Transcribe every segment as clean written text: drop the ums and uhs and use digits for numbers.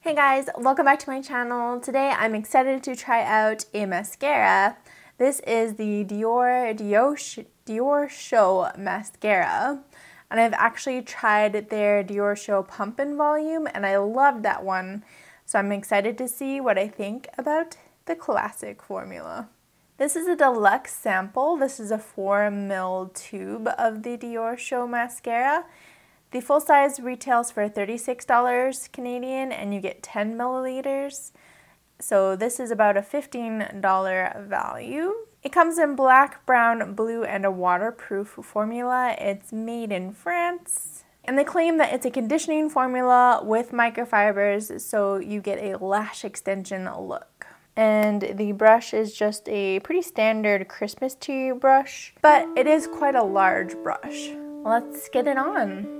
Hey guys, welcome back to my channel. Today I'm excited to try out a mascara. This is the Dior Diorshow Mascara. And I've actually tried their Diorshow Pump and Volume and I loved that one. So I'm excited to see what I think about the classic formula. This is a deluxe sample. This is a 4 ml tube of the Diorshow Mascara. The full size retails for $36 Canadian and you get 10 milliliters. So this is about a $15 value. It comes in black, brown, blue, and a waterproof formula. It's made in France. And they claim that it's a conditioning formula with microfibers, so you get a lash extension look. And the brush is just a pretty standard Christmas tree brush, but it is quite a large brush. Let's get it on.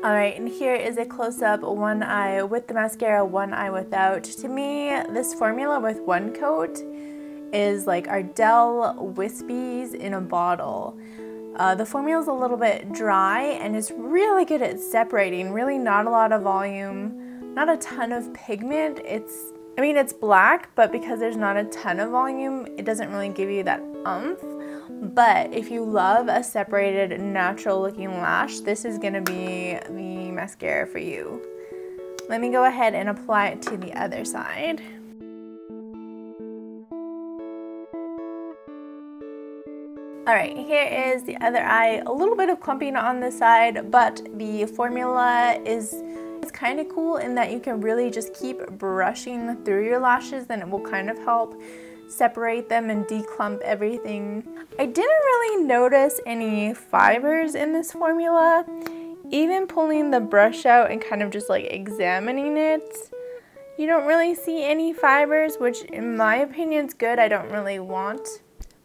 Alright, and here is a close-up, one eye with the mascara, one eye without. To me, this formula with one coat is like Ardell Wispies in a bottle. The formula is a little bit dry and it's really good at separating, really not a lot of volume, not a ton of pigment. It's black, but because there's not a ton of volume, it doesn't really give you that oomph. But if you love a separated, natural looking lash, this is gonna be the mascara for you. Let me go ahead and apply it to the other side. Alright, here is the other eye. A little bit of clumping on this side, but the formula is kind of cool in that you can really just keep brushing through your lashes and it will kind of help separate them and declump everything. I didn't really notice any fibers in this formula. Even pulling the brush out and kind of just like examining it, you don't really see any fibers, which in my opinion is good. I don't really want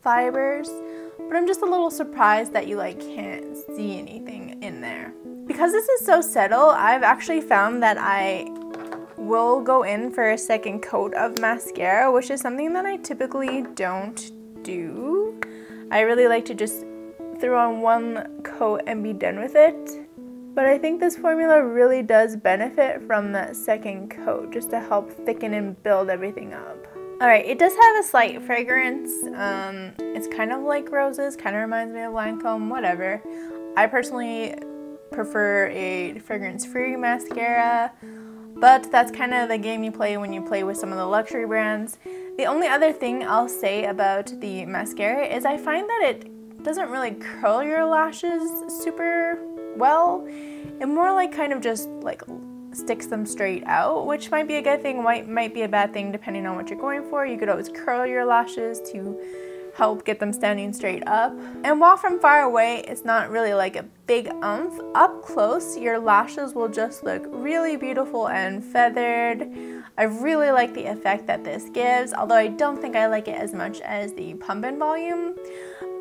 fibers, but I'm just a little surprised that you like can't see anything in there. Because this is so subtle, I've actually found that I will go in for a second coat of mascara, which is something that I typically don't do. I really like to just throw on one coat and be done with it. But I think this formula really does benefit from that second coat, just to help thicken and build everything up. Alright, it does have a slight fragrance. It's kind of like roses, kind of reminds me of Lancome, whatever. I personally prefer a fragrance-free mascara, but that's kind of the game you play when you play with some of the luxury brands. The only other thing I'll say about the mascara is I find that it doesn't really curl your lashes super well. It more like kind of just like sticks them straight out, which might be a good thing, might be a bad thing depending on what you're going for. You could always curl your lashes to help get them standing straight up. And while from far away it's not really like a big oomph, up close your lashes will just look really beautiful and feathered. I really like the effect that this gives, although I don't think I like it as much as the Pump and Volume.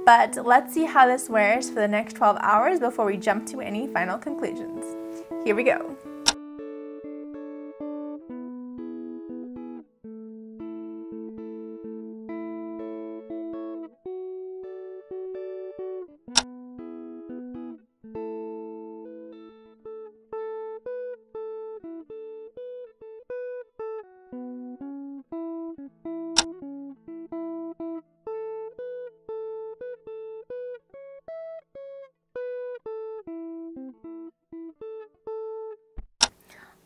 But let's see how this wears for the next 12 hours before we jump to any final conclusions. Here we go.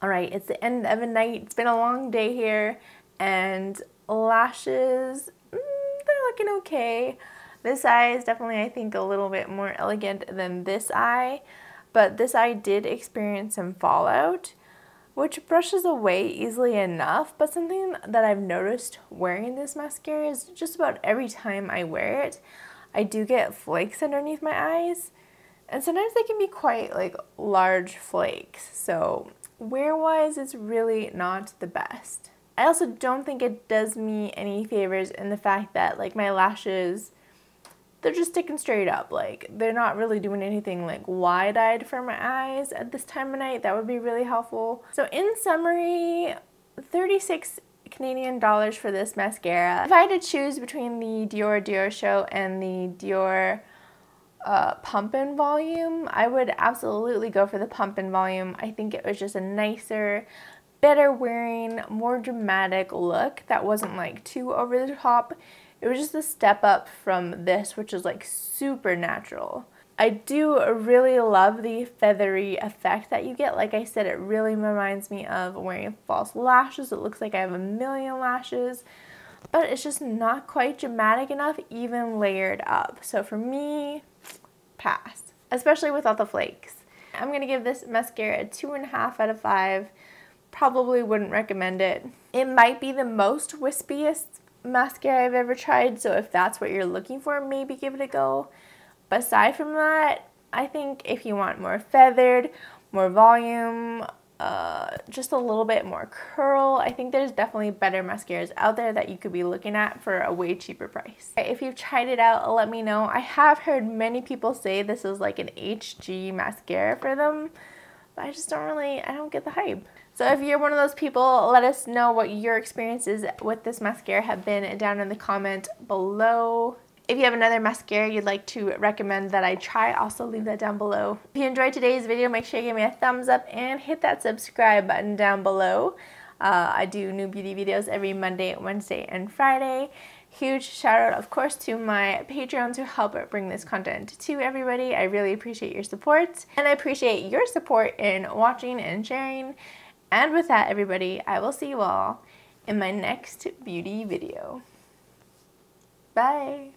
Alright, it's the end of a night. It's been a long day here, and lashes, they're looking okay. This eye is definitely, I think, a little bit more elegant than this eye, but this eye did experience some fallout, which brushes away easily enough. But something that I've noticed wearing this mascara is just about every time I wear it, I do get flakes underneath my eyes, and sometimes they can be quite like large flakes. So wear-wise, it's really not the best. I also don't think it does me any favors in the fact that like my lashes, they're just sticking straight up. Like they're not really doing anything like wide-eyed for my eyes at this time of night. That would be really helpful. So in summary, 36 Canadian dollars for this mascara. If I had to choose between the Dior Diorshow and the Dior pump and volume, I would absolutely go for the pump and volume. I think it was just a nicer, better wearing, more dramatic look that wasn't like too over the top. It was just a step up from this, which is like super natural. I do really love the feathery effect that you get. Like I said, it really reminds me of wearing false lashes. It looks like I have a million lashes, but it's just not quite dramatic enough, even layered up. So for me, pass, especially without the flakes. I'm gonna give this mascara a 2.5 out of 5. Probably wouldn't recommend it. It might be the most wispiest mascara I've ever tried, so if that's what you're looking for, maybe give it a go. But aside from that, I think if you want more feathered, more volume, just a little bit more curl, I think there's definitely better mascaras out there that you could be looking at for a way cheaper price. If you've tried it out, let me know. I have heard many people say this is like an HG mascara for them, but I just don't really, I don't get the hype. So if you're one of those people, let us know what your experiences with this mascara have been down in the comment below. If you have another mascara you'd like to recommend that I try, also leave that down below. If you enjoyed today's video, make sure you give me a thumbs up and hit that subscribe button down below. I do new beauty videos every Monday, Wednesday, and Friday. Huge shout out, of course, to my Patreon to help bring this content to everybody. I really appreciate your support, and I appreciate your support in watching and sharing. And with that, everybody, I will see you all in my next beauty video. Bye!